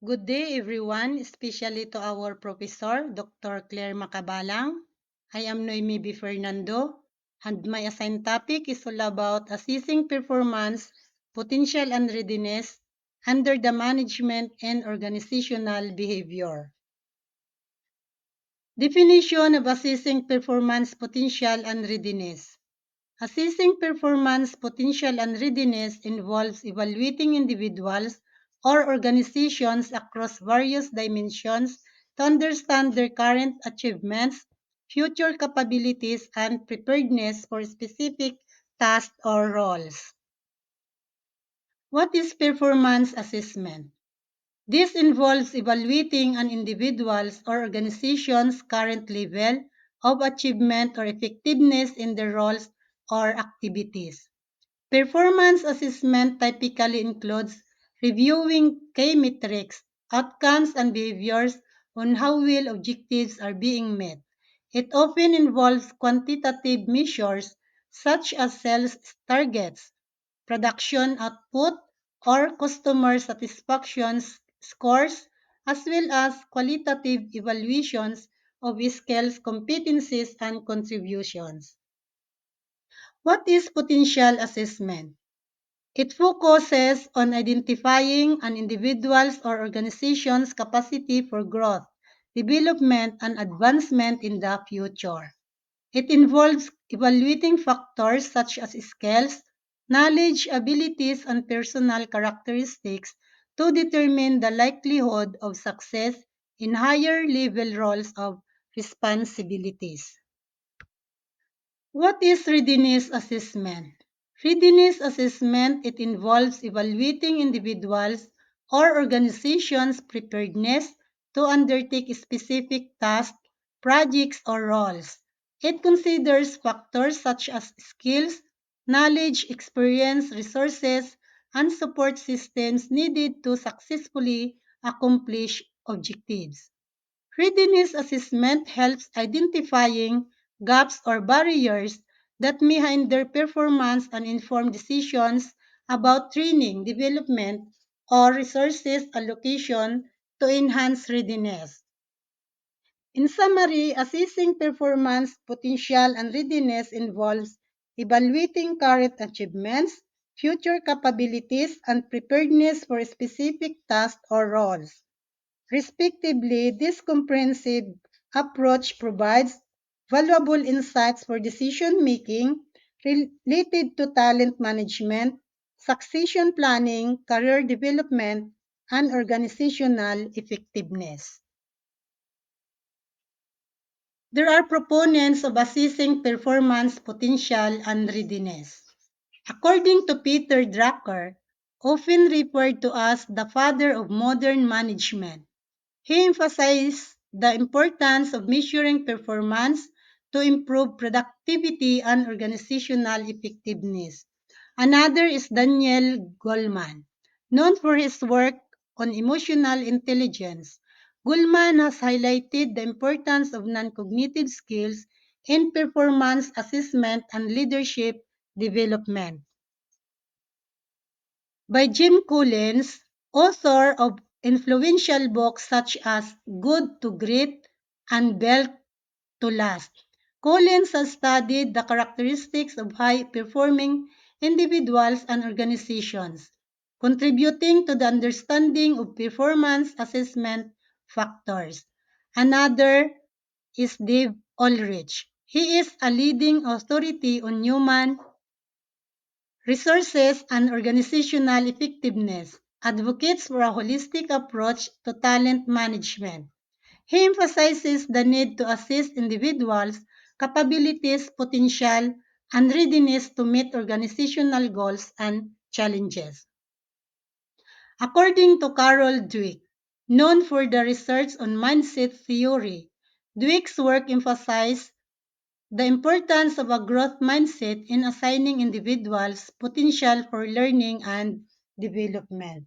Good day, everyone, especially to our professor, Dr. Claire Macabalang. I am Noemi B. Fernando, and my assigned topic is all about assessing performance, potential, and readiness under the management and organizational behavior. Definition of assessing performance, potential, and readiness. Assessing performance, potential, and readiness involves evaluating individuals or organizations across various dimensions to understand their current achievements, future capabilities, and preparedness for specific tasks or roles. What is performance assessment? This involves evaluating an individual's or organization's current level of achievement or effectiveness in their roles or activities. Performance assessment typically includes reviewing key metrics, outcomes, and behaviors on how well objectives are being met. It often involves quantitative measures such as sales targets, production output, or customer satisfaction scores, as well as qualitative evaluations of skills, competencies, and contributions. What is potential assessment? It focuses on identifying an individual's or organization's capacity for growth, development, and advancement in the future. It involves evaluating factors such as skills, knowledge, abilities, and personal characteristics to determine the likelihood of success in higher level roles of responsibilities. What is readiness assessment? Readiness assessment, it involves evaluating individuals or organizations' preparedness to undertake specific tasks, projects, or roles. It considers factors such as skills, knowledge, experience, resources, and support systems needed to successfully accomplish objectives. Readiness assessment helps identifying gaps or barriers that may hinder performance and inform decisions about training, development, or resources allocation to enhance readiness. In summary, assessing performance, potential, and readiness involves evaluating current achievements, future capabilities, and preparedness for specific tasks or roles. Respectively, this comprehensive approach provides valuable insights for decision making related to talent management, succession planning, career development, and organizational effectiveness. There are proponents of assessing performance, potential, and readiness. According to Peter Drucker, often referred to as the father of modern management, he emphasized the importance of measuring performance to improve productivity and organizational effectiveness. Another is Daniel Goleman, known for his work on emotional intelligence. Goleman has highlighted the importance of non-cognitive skills in performance assessment and leadership development. By Jim Collins, author of influential books such as Good to Great and Built to Last. Collins has studied the characteristics of high-performing individuals and organizations, contributing to the understanding of performance assessment factors. Another is Dave Ulrich. He is a leading authority on human resources and organizational effectiveness, advocates for a holistic approach to talent management. He emphasizes the need to assess individuals' capabilities, potential, and readiness to meet organizational goals and challenges. According to Carol Dweck, known for the research on mindset theory, Dweck's work emphasizes the importance of a growth mindset in assigning individuals potential for learning and development.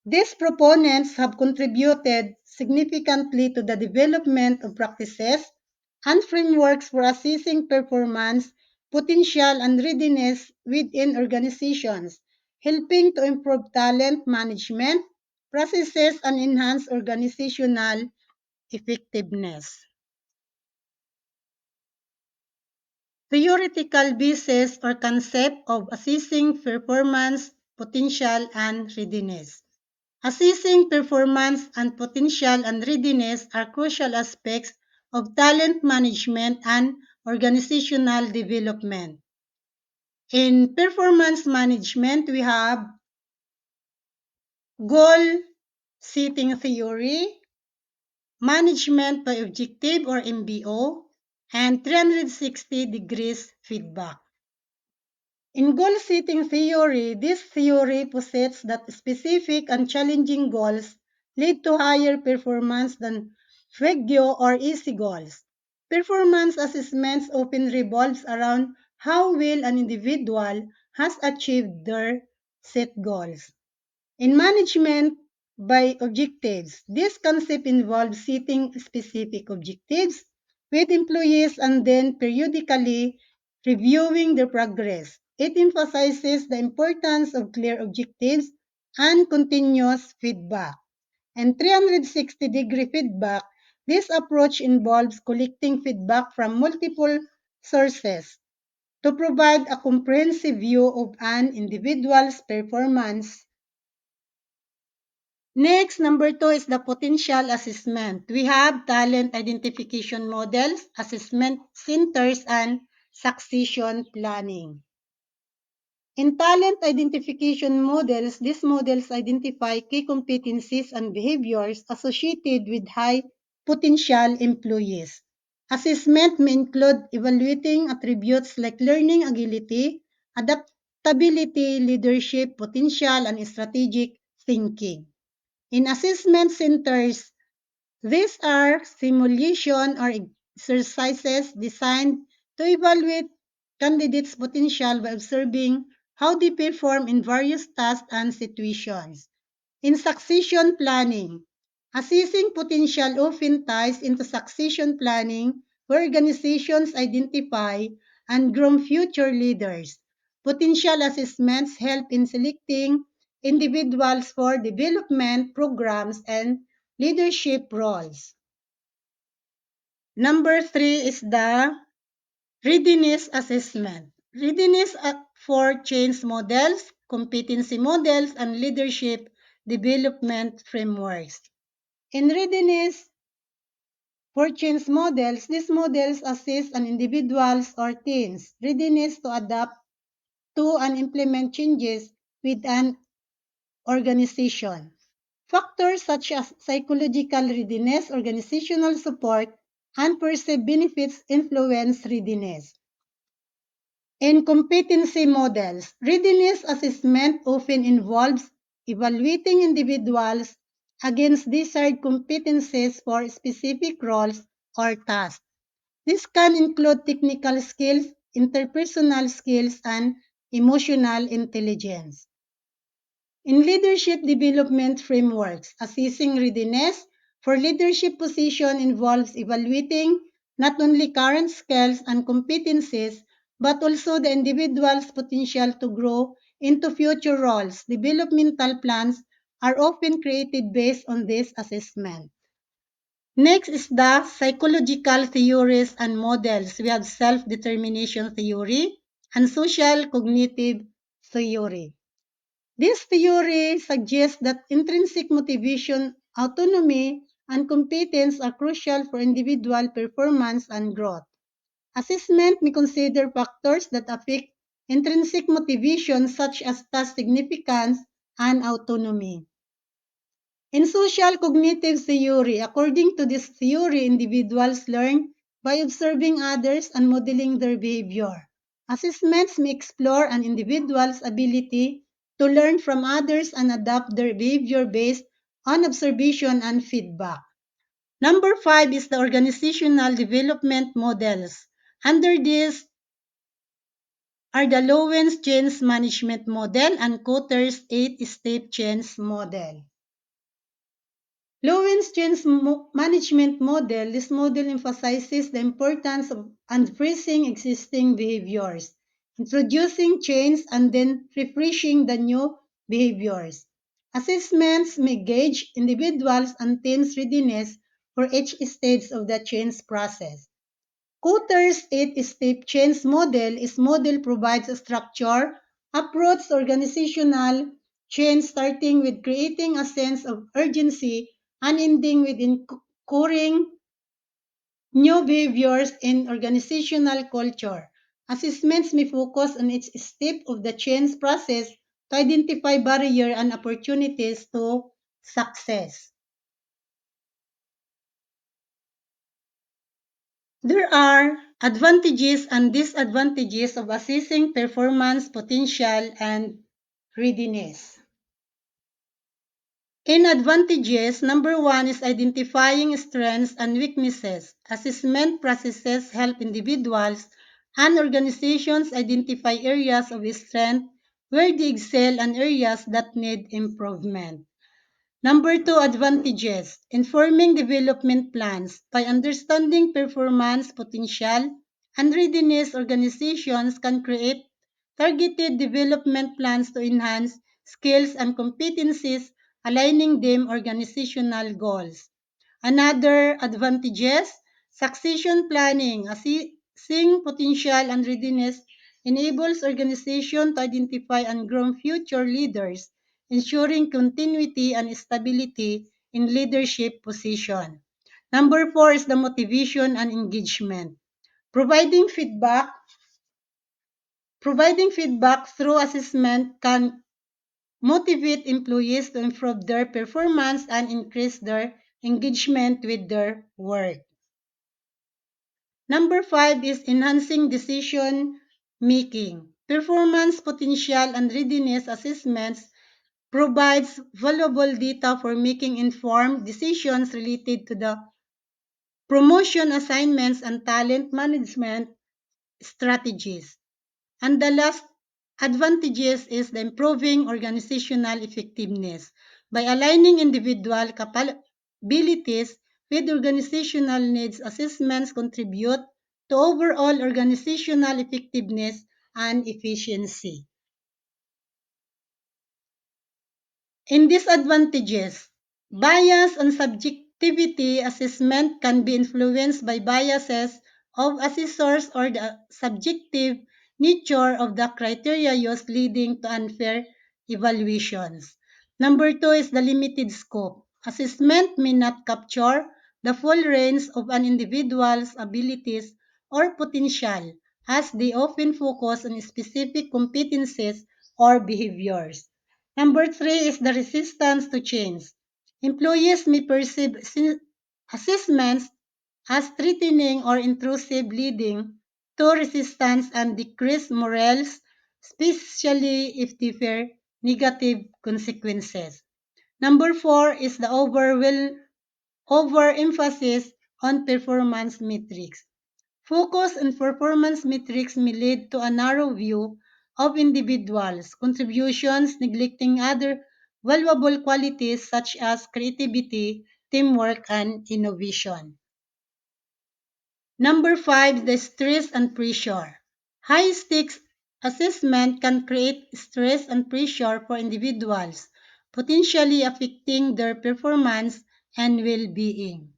These proponents have contributed significantly to the development of practices and frameworks for assessing performance, potential, and readiness within organizations, helping to improve talent management, processes, and enhance organizational effectiveness. Theoretical basis or concept of assessing performance, potential, and readiness. Assessing performance and potential and readiness are crucial aspects of talent management and organizational development. In performance management, we have goal setting theory, management by objective or MBO, and 360 degrees feedback. In goal-setting theory, this theory posits that specific and challenging goals lead to higher performance than vague or easy goals. Performance assessments often revolves around how well an individual has achieved their set goals. In management by objectives, this concept involves setting specific objectives with employees and then periodically reviewing their progress. It emphasizes the importance of clear objectives and continuous feedback. And 360-degree feedback, this approach involves collecting feedback from multiple sources to provide a comprehensive view of an individual's performance. Next, number two is the potential assessment. We have talent identification models, assessment centers, and succession planning. In talent identification models, these models identify key competencies and behaviors associated with high potential employees. Assessment may include evaluating attributes like learning ability, adaptability, leadership, potential, and strategic thinking. In assessment centers, these are simulation or exercises designed to evaluate candidates' potential by observing how they perform in various tasks and situations. In succession planning, assessing potential often ties into succession planning where organizations identify and groom future leaders. Potential assessments help in selecting individuals for development programs and leadership roles. Number three is the readiness assessment. Readiness for change models, competency models, and leadership development frameworks. In readiness for change models, these models assess an individual's or team's readiness to adapt to and implement changes with an organization. Factors such as psychological readiness, organizational support, and perceived benefits influence readiness. In competency models, readiness assessment often involves evaluating individuals against desired competencies for specific roles or tasks. This can include technical skills, interpersonal skills, and emotional intelligence. In leadership development frameworks, assessing readiness for leadership position involves evaluating not only current skills and competencies, but also the individual's potential to grow into future roles. Developmental plans are often created based on this assessment. Next is the psychological theories and models. We have self-determination theory and social cognitive theory. This theory suggests that intrinsic motivation, autonomy, and competence are crucial for individual performance and growth. Assessment may consider factors that affect intrinsic motivation such as task significance and autonomy. In social cognitive theory, according to this theory, individuals learn by observing others and modeling their behavior. Assessments may explore an individual's ability to learn from others and adapt their behavior based on observation and feedback. Number five is the organizational development models. Under this are the Lowen's change management model and Kotter's 8-step change model. Lowen's change management model, this model emphasizes the importance of unfreezing existing behaviors, introducing change, and then refreshing the new behaviors. Assessments may gauge individuals' and teams' readiness for each stage of the change process. Kotter's eight-step change model is model provides a structure, approach to organizational change starting with creating a sense of urgency and ending with incurring new behaviors in organizational culture. Assessments may focus on each step of the change process to identify barriers and opportunities to success. There are advantages and disadvantages of assessing performance potential and readiness. In advantages, number one is identifying strengths and weaknesses. Assessment processes help individuals and organizations identify areas of strength where they excel and areas that need improvement. Number two, advantages. Informing development plans. By understanding performance potential and readiness, organizations can create targeted development plans to enhance skills and competencies, aligning them organizational goals. Another advantages, succession planning. Assessing potential and readiness enables organization to identify and groom future leaders, ensuring continuity and stability in leadership position. Number four is the motivation and engagement. Providing feedback, providing feedback through assessment can motivate employees to improve their performance and increase their engagement with their work. Number five is enhancing decision making. Performance potential and readiness assessments provides valuable data for making informed decisions related to the promotion assignments and talent management strategies. And the last advantages is the improving organizational effectiveness. By aligning individual capabilities with organizational needs, assessments contribute to overall organizational effectiveness and efficiency. In disadvantages, bias and subjectivity assessment can be influenced by biases of assessors or the subjective nature of the criteria used leading to unfair evaluations. Number two is the limited scope. Assessment may not capture the full range of an individual's abilities or potential as they often focus on specific competencies or behaviors. Number three is the resistance to change. Employees may perceive assessments as threatening or intrusive, leading to resistance and decreased morale, especially if they fear negative consequences. Number four is the overemphasis on performance metrics. Focus on performance metrics may lead to a narrow view of individuals' contributions, neglecting other valuable qualities such as creativity, teamwork, and innovation. Number five, the stress and pressure. High stakes assessment can create stress and pressure for individuals, potentially affecting their performance and well being.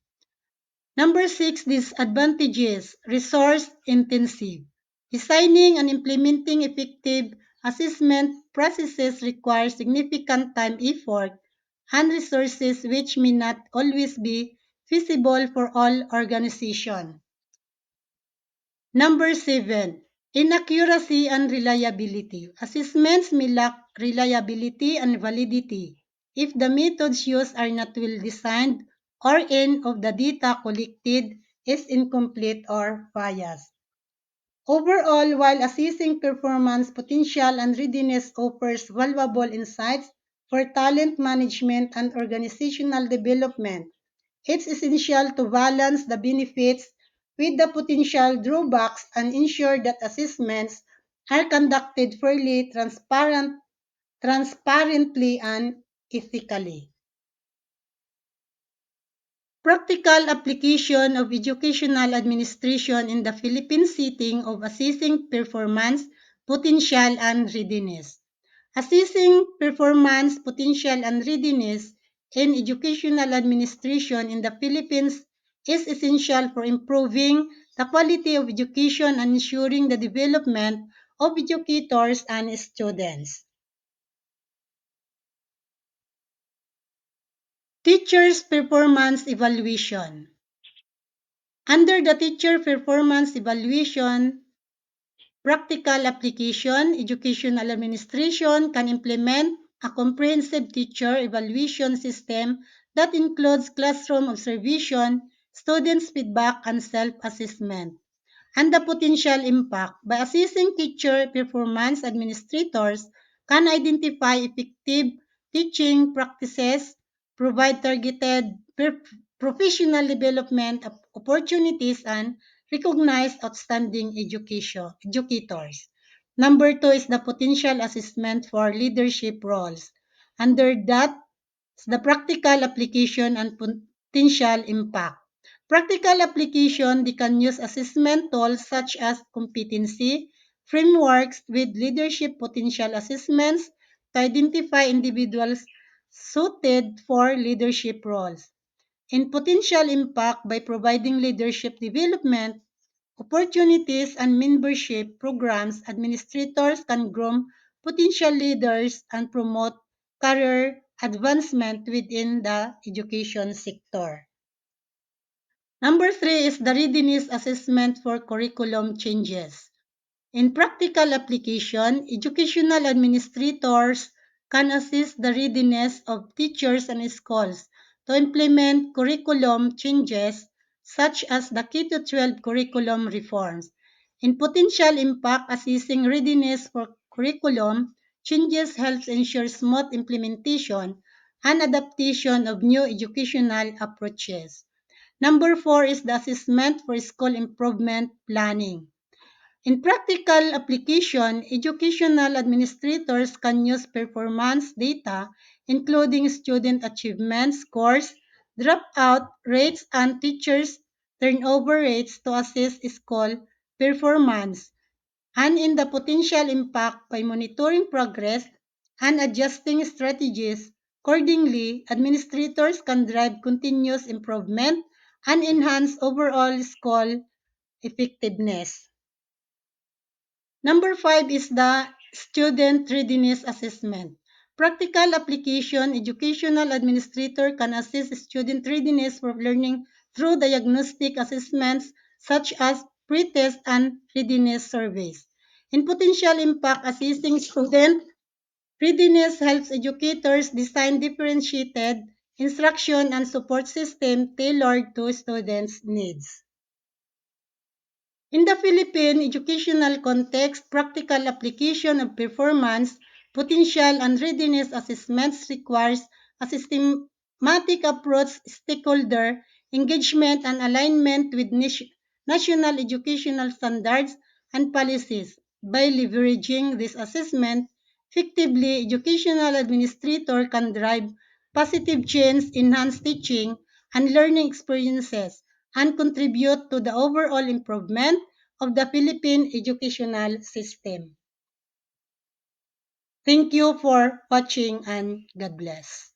Number six, disadvantages, resource intensive. Designing and implementing effective assessment processes require significant time, effort, and resources which may not always be feasible for all organizations. Number seven, inaccuracy and reliability. Assessments may lack reliability and validity if the methods used are not well designed or any of the data collected is incomplete or biased. Overall, while assessing performance, potential, and readiness offers valuable insights for talent management and organizational development, it's essential to balance the benefits with the potential drawbacks and ensure that assessments are conducted fairly, transparently, and ethically. Practical application of educational administration in the Philippine setting of assessing performance, potential, and readiness. Assessing performance, potential, and readiness in educational administration in the Philippines is essential for improving the quality of education and ensuring the development of educators and students. Teachers' performance evaluation. Under the teacher performance evaluation, practical application, educational administration can implement a comprehensive teacher evaluation system that includes classroom observation, students' feedback, and self-assessment. And the potential impact. By assessing teacher performance, administrators can identify effective teaching practices, provide targeted professional development opportunities, and recognize outstanding educators. Number two is the potential assessment for leadership roles. Under that, the practical application and potential impact. Practical application, they can use assessment tools such as competency frameworks with leadership potential assessments to identify individuals suited for leadership roles. In potential impact, by providing leadership development opportunities and membership programs, administrators can groom potential leaders and promote career advancement within the education sector. Number three is the readiness assessment for curriculum changes. In practical application, educational administrators can assist the readiness of teachers and schools to implement curriculum changes such as the K-12 curriculum reforms. In potential impact, assessing readiness for curriculum changes helps ensure smooth implementation and adaptation of new educational approaches. Number four is the assessment for school improvement planning. In practical application, educational administrators can use performance data, including student achievement scores, dropout rates, and teachers' turnover rates to assess school performance, and in the potential impact by monitoring progress and adjusting strategies. Accordingly, administrators can drive continuous improvement and enhance overall school effectiveness. Number five is the student readiness assessment. Practical application, educational administrator can assess student readiness for learning through diagnostic assessments such as pre-test and readiness surveys. In potential impact, assessing student readiness helps educators design differentiated instruction and support system tailored to students' needs. In the Philippine educational context, practical application of performance, potential, and readiness assessments requires a systematic approach, stakeholder engagement, and alignment with national educational standards and policies. By leveraging this assessment, effectively, educational administrator can drive positive change, enhance teaching and learning experiences, and contribute to the overall improvement of the Philippine educational system. Thank you for watching and God bless.